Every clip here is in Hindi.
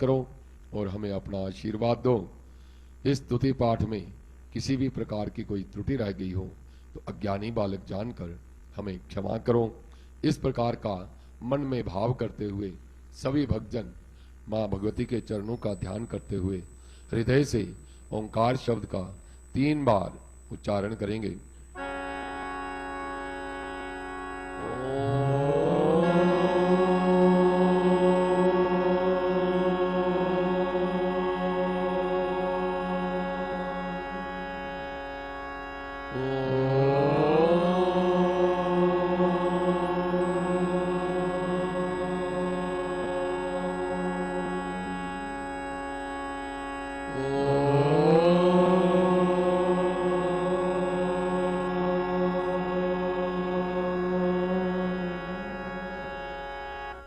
करो और हमें अपना आशीर्वाद दो। इस स्तुति पाठ में किसी भी प्रकार की कोई त्रुटि रह गई हो तो अज्ञानी बालक जानकर हमें क्षमा करो। इस प्रकार का मन में भाव करते हुए सभी भक्तजन मां भगवती के चरणों का ध्यान करते हुए हृदय से ओंकार शब्द का 3 बार उच्चारण करेंगे।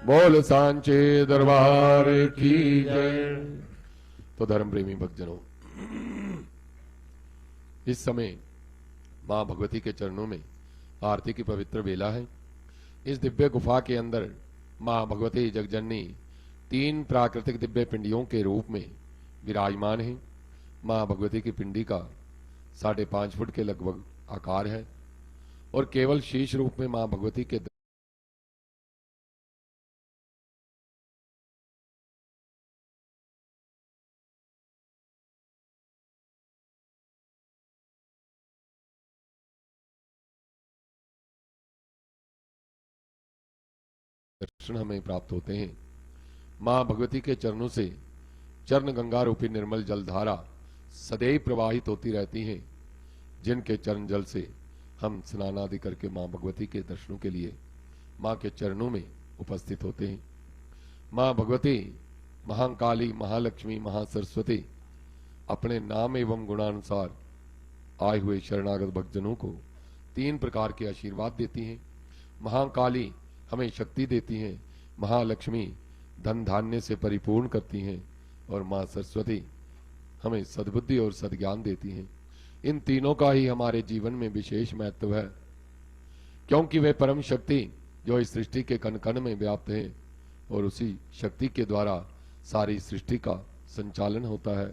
बोल सांचे दरबार की जय। तो धर्म प्रेमी भक्तजनों, इस समय मां भगवती के चरणों में आरती की पवित्र बेला है। इस दिव्य गुफा के अंदर मां भगवती जगजननी 3 प्राकृतिक दिव्य पिंडियों के रूप में विराजमान है। मां भगवती की पिंडी का 5.5 फुट के लगभग आकार है और केवल शीश रूप में मां भगवती के दर्शन हमें प्राप्त होते हैं। मां भगवती के चरणों से चरण गंगा रूपी निर्मल जलधारा सदैव प्रवाहित होती रहती हैं, जिनके चरण जल से हम स्नान आदि करके मां भगवती के दर्शनों के लिए मां के चरणों में उपस्थित होते हैं। मां भगवती महाकाली, महालक्ष्मी, महासरस्वती अपने नाम एवं गुणानुसार आए हुए शरणागत भक्तजनों को 3 प्रकार के आशीर्वाद देती हैं। महाकाली हमें शक्ति देती हैं, महालक्ष्मी धन धान्य से परिपूर्ण करती हैं और मां सरस्वती हमें सद्बुद्धि और सद्ज्ञान देती हैं। इन तीनों का ही हमारे जीवन में विशेष महत्व है, क्योंकि वे परम शक्ति जो इस सृष्टि के कण कण में व्याप्त है और उसी शक्ति के द्वारा सारी सृष्टि का संचालन होता है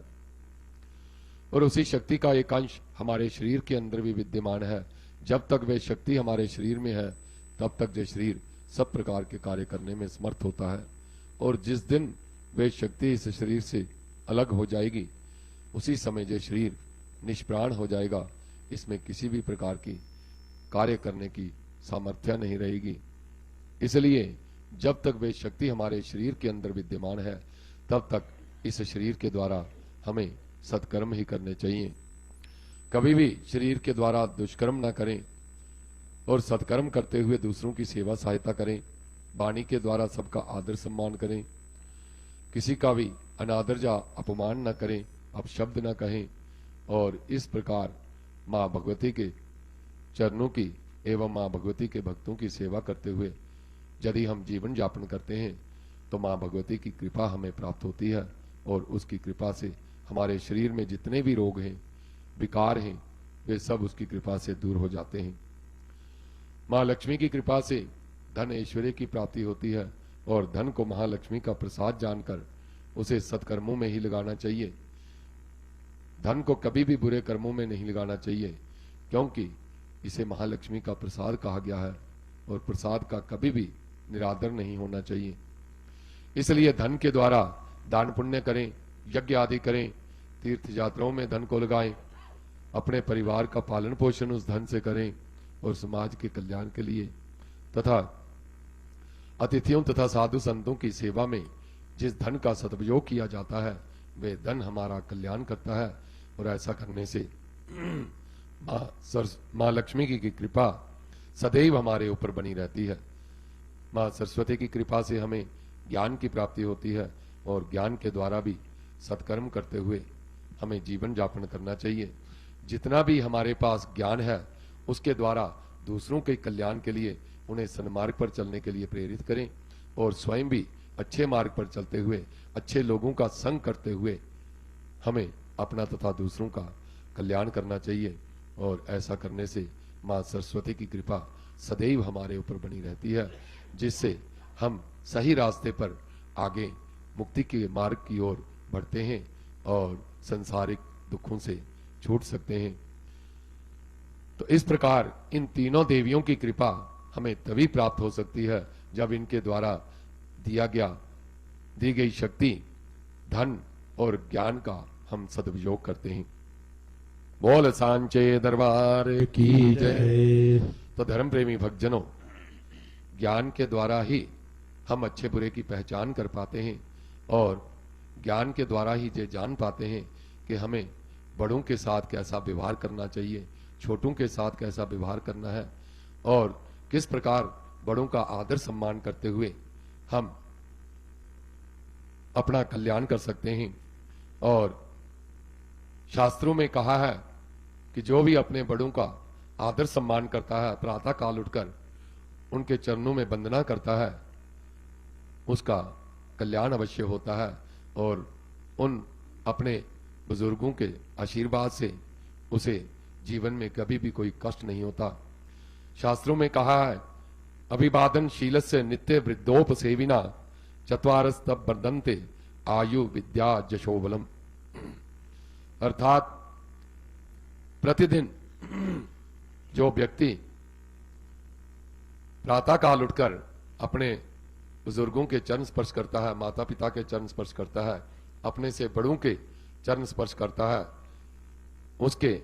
और उसी शक्ति का एक अंश हमारे शरीर के अंदर भी विद्यमान है। जब तक वे शक्ति हमारे शरीर में है तब तक जो शरीर सब प्रकार के कार्य करने में समर्थ होता है और जिस दिन वे शक्ति इस शरीर से अलग हो जाएगी उसी समय जो शरीर निष्प्राण हो जाएगा। इसमें किसी भी प्रकार की कार्य करने की सामर्थ्य नहीं रहेगी। इसलिए जब तक वे शक्ति हमारे शरीर के अंदर विद्यमान है तब तक इस शरीर के द्वारा हमें सत्कर्म ही करने चाहिए। कभी भी शरीर के द्वारा दुष्कर्म न करें और सत्कर्म करते हुए दूसरों की सेवा सहायता करें। वाणी के द्वारा सबका आदर सम्मान करें, किसी का भी अनादर या अपमान न करें, अपशब्द न कहें और इस प्रकार मां भगवती के चरणों की एवं मां भगवती के भक्तों की सेवा करते हुए यदि हम जीवन यापन करते हैं तो मां भगवती की कृपा हमें प्राप्त होती है और उसकी कृपा से हमारे शरीर में जितने भी रोग हैं, विकार हैं, वे सब उसकी कृपा से दूर हो जाते हैं। मां लक्ष्मी की कृपा से धन ऐश्वर्य की प्राप्ति होती है और धन को महालक्ष्मी का प्रसाद जानकर उसे सत्कर्मों में ही लगाना चाहिए। धन को कभी भी बुरे कर्मों में नहीं लगाना चाहिए, क्योंकि इसे महालक्ष्मी का प्रसाद कहा गया है और प्रसाद का कभी भी निरादर नहीं होना चाहिए। इसलिए धन के द्वारा दान पुण्य करें, यज्ञ आदि करें, तीर्थ यात्राओं में धन को लगाएं, अपने परिवार का पालन पोषण उस धन से करें और समाज के कल्याण के लिए तथा अतिथियों तथा साधु संतों की सेवा में जिस धन का सदुपयोग किया जाता है वे धन हमारा कल्याण करता है और ऐसा करने से मां लक्ष्मी की कृपा सदैव हमारे ऊपर बनी रहती है। मां सरस्वती की कृपा से हमें ज्ञान की प्राप्ति होती है और ज्ञान के द्वारा भी सत्कर्म करते हुए हमें जीवन यापन करना चाहिए। जितना भी हमारे पास ज्ञान है उसके द्वारा दूसरों के कल्याण के लिए उन्हें सन्मार्ग पर चलने के लिए प्रेरित करें और स्वयं भी अच्छे मार्ग पर चलते हुए अच्छे लोगों का संग करते हुए हमें अपना तथा दूसरों का कल्याण करना चाहिए और ऐसा करने से मां सरस्वती की कृपा सदैव हमारे ऊपर बनी रहती है, जिससे हम सही रास्ते पर आगे मुक्ति के मार्ग की ओर बढ़ते हैं और संसारिक दुखों से छूट सकते हैं। तो इस प्रकार इन तीनों देवियों की कृपा हमें तभी प्राप्त हो सकती है जब इनके द्वारा दी गई शक्ति, धन और ज्ञान का हम सदुपयोग करते हैं। बोल सांचे दरबार की जय। तो धर्म प्रेमी भक्तजनों, ज्ञान के द्वारा ही हम अच्छे बुरे की पहचान कर पाते हैं और ज्ञान के द्वारा ही ये जान पाते हैं कि हमें बड़ों के साथ कैसा व्यवहार करना चाहिए, छोटों के साथ कैसा व्यवहार करना है और किस प्रकार बड़ों का आदर सम्मान करते हुए हम अपना कल्याण कर सकते हैं। और शास्त्रों में कहा है कि जो भी अपने बड़ों का आदर सम्मान करता है, प्रातः काल उठकर उनके चरणों में वंदना करता है, उसका कल्याण अवश्य होता है और उन अपने बुजुर्गों के आशीर्वाद से उसे जीवन में कभी भी कोई कष्ट नहीं होता। शास्त्रों में कहा है, अभिवादन शीलस्य नित्य वृद्धोपसेविना चत्वारस्तब वर्धन्ते आयु विद्या जशोबलम। अर्थात प्रतिदिन जो व्यक्ति प्रातः काल उठकर अपने बुजुर्गों के चरण स्पर्श करता है, माता पिता के चरण स्पर्श करता है, अपने से बड़ों के चरण स्पर्श करता है, उसके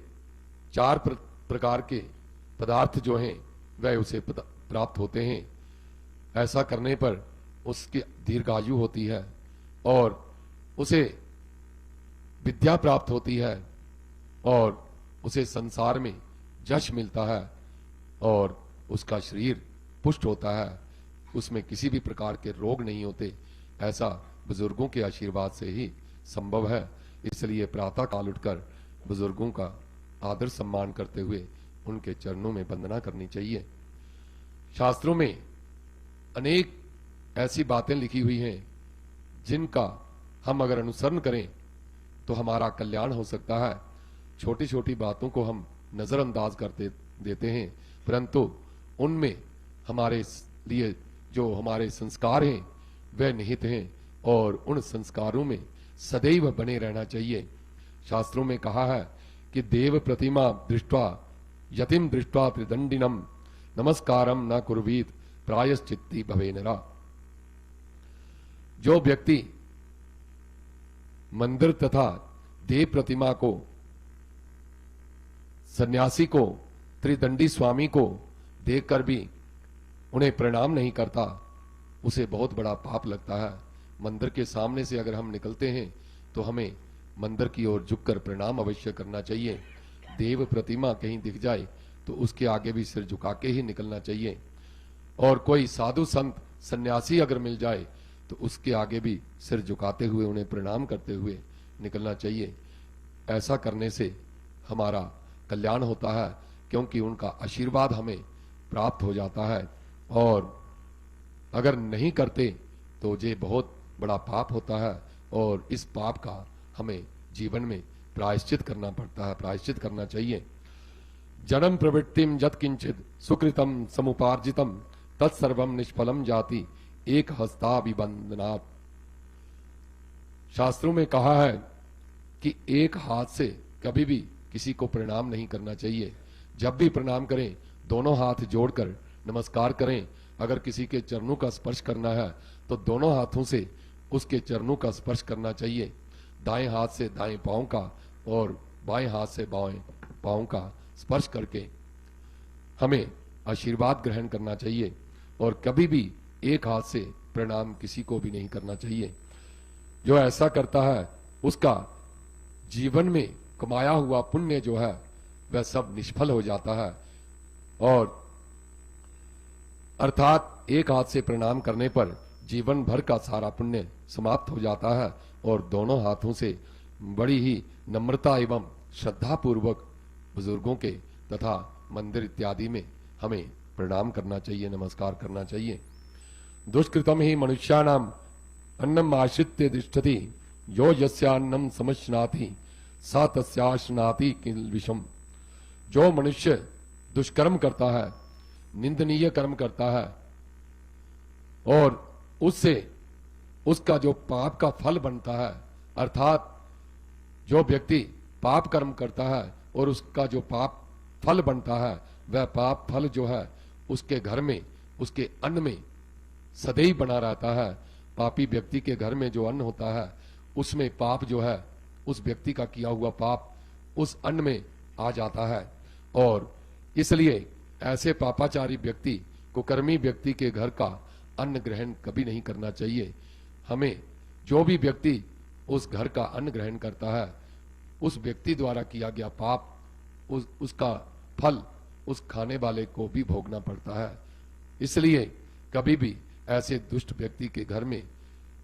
4 प्रकार के पदार्थ जो हैं वह उसे प्राप्त होते हैं। ऐसा करने पर उसकी दीर्घायु होती है और उसे विद्या प्राप्त होती है और उसे संसार में यश मिलता है और उसका शरीर पुष्ट होता है, उसमें किसी भी प्रकार के रोग नहीं होते। ऐसा बुजुर्गों के आशीर्वाद से ही संभव है। इसलिए प्रातः काल उठकर बुजुर्गों का आदर सम्मान करते हुए उनके चरणों में वंदना करनी चाहिए। शास्त्रों में अनेक ऐसी बातें लिखी हुई हैं जिनका हम अगर अनुसरण करें तो हमारा कल्याण हो सकता है। छोटी छोटी बातों को हम नजरअंदाज करते देते हैं, परंतु उनमें हमारे लिए जो हमारे संस्कार हैं वह निहित हैं और उन संस्कारों में सदैव बने रहना चाहिए। शास्त्रों में कहा है कि देव प्रतिमा दृष्ट्वा यतिम दृष्ट्वा त्रिदंडिनम नमस्कारम न कुर्वीत प्रायश्चित्ती भवे नरा। जो व्यक्ति मंदिर तथा देव प्रतिमा को, सन्यासी को, त्रिदंडी स्वामी को देखकर भी उन्हें प्रणाम नहीं करता, उसे बहुत बड़ा पाप लगता है। मंदिर के सामने से अगर हम निकलते हैं तो हमें मंदिर की ओर झुककर प्रणाम अवश्य करना चाहिए। देव प्रतिमा कहीं दिख जाए तो उसके आगे भी सिर झुका के ही निकलना चाहिए और कोई साधु संत सन्यासी अगर मिल जाए तो उसके आगे भी सिर झुकाते हुए उन्हें प्रणाम करते हुए निकलना चाहिए। ऐसा करने से हमारा कल्याण होता है क्योंकि उनका आशीर्वाद हमें प्राप्त हो जाता है और अगर नहीं करते तो ये बहुत बड़ा पाप होता है और इस पाप का हमें जीवन में प्रायश्चित करना पड़ता है, प्रायश्चित करना चाहिए। जन्म प्रवृत्तिम यत् किंचित सुकृतम समुपार्जितम तत्सर्वम निष्फलम जाति एक हस्ताभिवंदनात्। शास्त्रों में कहा है कि एक हाथ से कभी भी किसी को प्रणाम नहीं करना चाहिए। जब भी प्रणाम करें दोनों हाथ जोड़कर नमस्कार करें। अगर किसी के चरणों का स्पर्श करना है तो दोनों हाथों से उसके चरणों का स्पर्श करना चाहिए। दाएं हाथ से दाएं पांव का और बाएं हाथ से बाएं पांव का स्पर्श करके हमें आशीर्वाद ग्रहण करना चाहिए और कभी भी एक हाथ से प्रणाम किसी को भी नहीं करना चाहिए। जो ऐसा करता है उसका जीवन में कमाया हुआ पुण्य जो है वह सब निष्फल हो जाता है और अर्थात एक हाथ से प्रणाम करने पर जीवन भर का सारा पुण्य समाप्त हो जाता है और दोनों हाथों से बड़ी ही नम्रता एवं श्रद्धा पूर्वक बुजुर्गों के तथा मंदिर इत्यादि में हमें प्रणाम करना चाहिए, नमस्कार करना चाहिए। दुष्कृतम ही मनुष्याणाम अन्नम आश्रित्य तिष्ठति यो यस्यान्नम समश्नाति सा तस्याश्नाति किल विषम। जो मनुष्य दुष्कर्म करता है, निंदनीय कर्म करता है और उससे उसका जो पाप का फल बनता है, अर्थात जो व्यक्ति पाप कर्म करता है और उसका जो पाप फल बनता है, वह पाप फल जो है उसके घर में, उसके अन्न में सदैव बना रहता है। पापी व्यक्ति के घर में जो अन्न होता है उसमें पाप जो है, उस व्यक्ति का किया हुआ पाप उस अन्न में आ जाता है। और इसलिए ऐसे पापाचारी व्यक्ति, कुकर्मी व्यक्ति के घर का अन्न ग्रहण कभी नहीं करना चाहिए। हमें जो भी व्यक्ति उस घर का अन्न ग्रहण करता है, उस व्यक्ति द्वारा किया गया पाप, उसका फल उस खाने वाले को भी भोगना पड़ता है। इसलिए कभी भी ऐसे दुष्ट व्यक्ति के घर में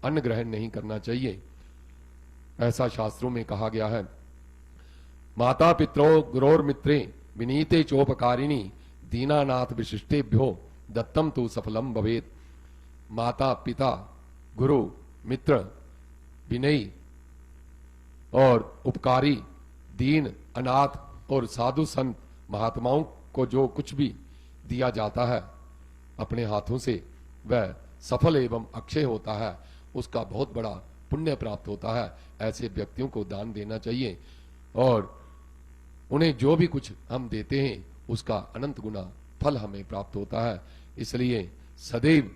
अन्न ग्रहण नहीं करना चाहिए। ऐसा शास्त्रों में कहा गया है, माता पित्रो गुरोर मित्रे विनीते चोपकारिणी दीनानाथ विशिष्टेभ्यो दत्तम तु सफलम भवेत। माता पिता गुरु मित्र विनयी और उपकारी, दीन, अनाथ और साधु संत महात्माओं को जो कुछ भी दिया जाता है अपने हाथों से, वह सफल एवं अक्षय होता है, उसका बहुत बड़ा पुण्य प्राप्त होता है। ऐसे व्यक्तियों को दान देना चाहिए और उन्हें जो भी कुछ हम देते हैं उसका अनंत गुना फल हमें प्राप्त होता है। इसलिए सदैव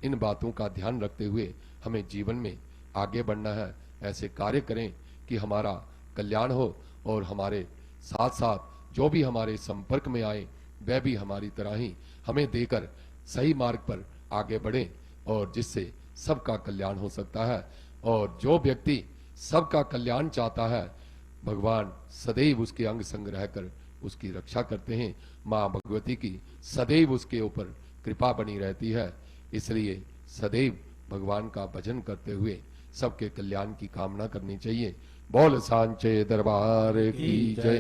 इन बातों का ध्यान रखते हुए हमें जीवन में आगे बढ़ना है। ऐसे कार्य करें कि हमारा कल्याण हो और हमारे साथ साथ जो भी हमारे संपर्क में आए वह भी हमारी तरह ही हमें देकर सही मार्ग पर आगे बढ़े और जिससे सबका कल्याण हो सकता है। और जो व्यक्ति सबका कल्याण चाहता है, भगवान सदैव उसके अंग संग रहकर उसकी रक्षा करते हैं। मां भगवती की सदैव उसके ऊपर कृपा बनी रहती है। इसलिए सदैव भगवान का भजन करते हुए सबके कल्याण की कामना करनी चाहिए। बोल सांचे दरबार की जय।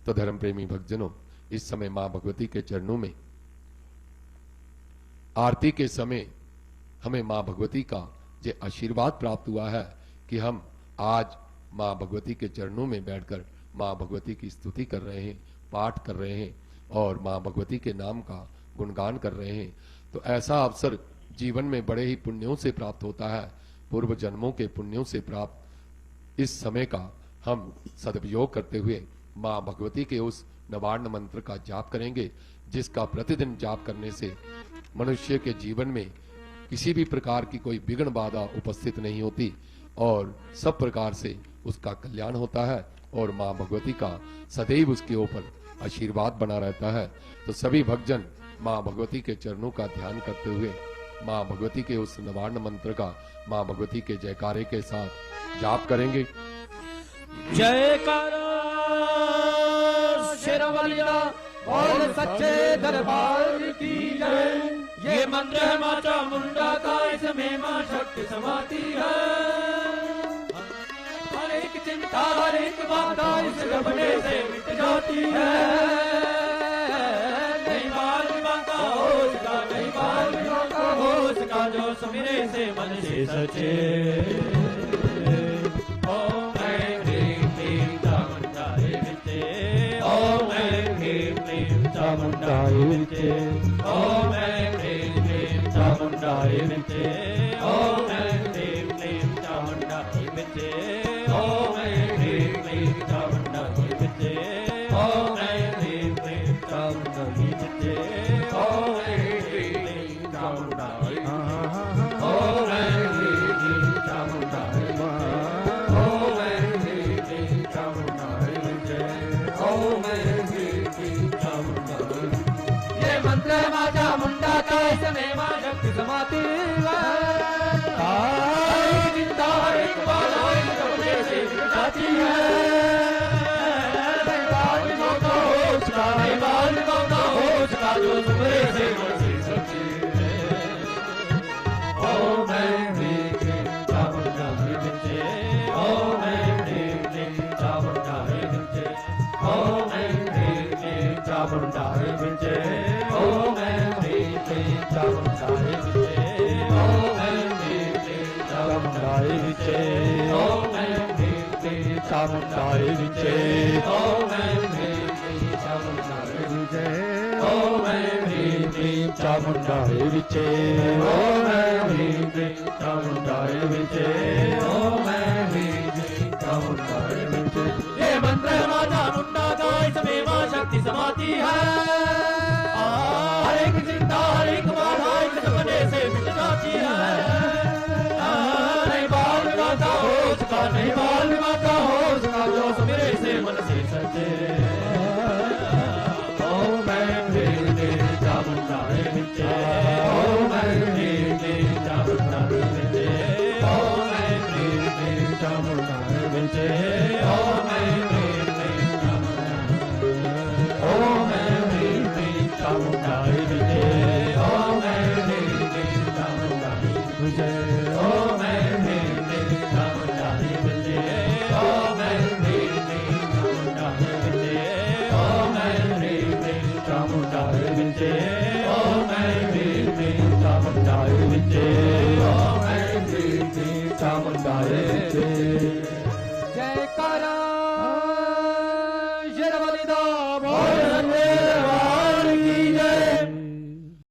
तो धर्म प्रेमी भक्तजनों, इस समय मां भगवती के चरणों में आरती के समय हमें मां भगवती का जो आशीर्वाद प्राप्त हुआ है कि हम आज मां भगवती के चरणों में बैठकर मां भगवती की स्तुति कर रहे हैं, पाठ कर रहे हैं और मां भगवती के नाम का गुणगान कर रहे हैं। तो ऐसा अवसर जीवन में बड़े ही पुण्यों से प्राप्त होता है, पूर्व जन्मों के पुण्यों से प्राप्त। इस समय का हम सदुपयोग करते हुए मां भगवती के उस नवार्ण मंत्र का जाप करेंगे, जिसका प्रतिदिन जाप करने से मनुष्य के जीवन में किसी भी प्रकार की कोई विघ्न बाधा उपस्थित नहीं होती और सब प्रकार से उसका कल्याण होता है और मां भगवती का सदैव उसके ऊपर आशीर्वाद बना रहता है। तो सभी भक्तजन मां भगवती के चरणों का ध्यान करते हुए मां भगवती के उस नवार्ण मंत्र का मां भगवती के जयकारे के साथ जाप करेंगे। जयकारा शेरवालिया और सच्चे दरबार की जय। ये मंत्र है मां चामुंडा का, इसमें मां शक्ति समाती है। हर एक चिंता हर एक बाधा इस जपने से मिट जाती है। नहीं बाल विवाह का होश का, नहीं बाल विवाह का होश का, जो सुमिरे से मन से सचे। चामुंडाय विचे, ओम ऐं ह्रीं क्लीं चामुंडाय विचे, ओम ऐं ह्रीं क्लीं चामुंडाय विचे, ओम ऐं ह्रीं क्लीं चामुंडाय विचे, ओम ऐं ह्रीं क्लीं चामुंडाय विचे, ओम ऐं ह्रीं क्लीं चामुंडाय, ओम ऐं ह्रीं क्लीं चामुंडाय, ओम ऐं ह्रीं क्लीं चामुंडाय विचे, ओम ऐं ह्रीं क्लीं चामुंडाय। ये मंत्र मां चामुंडा का, इसमें मां शक्ति समाती है। हर चिंता हर एक बाधा इस जपने से मिट जाती है। नहीं बाल विवाह का होश का, नहीं बाल विवाह का होश का, जो सुमिरे से मन से सचे। ओम ऐं ह्रीं क्लीं चामुंडाय विचे, ओम ऐं ह्रीं क्लीं चामुंडाय विचे, ओम ऐं ह्रीं क्लीं चामुंडाय विचे, ओम ऐं ह्रीं क्लीं चामुंडाय विचे, ओम ऐं ह्रीं क्लीं चामुंडाय विचे, ओम ऐं ह्रीं क्लीं चामुंडाय विचे, ओम ऐं ह्रीं क्लीं चामुंडाय विचे, ओम ऐं ह्रीं क्लीं ਚਾਮੁੰਡਾਏ ਵਿਚੇ ਓਮ ह्रीं क्लीं ਚਾਮੁੰਡਾਏ ਵਿਚੇ ਓਮ ह्रीं क्लीं ਚਾਮੁੰਡਾਏ ਵਿਚੇ ये मंत्र माता मुंडा का इसमें मां शक्ति समाती है हर एक चिंता हर एक बाधा इस सपने से मिट जाती है नहीं बाल विवाह का हो चुका नहीं बाल विवाह का हो चुका जो मेरे से मन से सचे ओम ह्रीं क्लीं चामुंडाए विचे ओम ह्रीं क्लीं चामुंडाए विचे ओम ह्रीं क्लीं चामुंडाए विचे ओम ह्रीं क्लीं चामुंडाए विचे ओम ह्रीं क्लीं चामुंडाए विचे ओम ह्रीं क्लीं चामुंडाए विचे ओम ह्रीं क्लीं चामुंडाए विचे ओम ह्रीं क्लीं चामुंडाए विचे ओम ह्रीं क्लीं चामुंडाए विचे ओम ह्रीं क्लीं चामुंडाए विचे जयकारा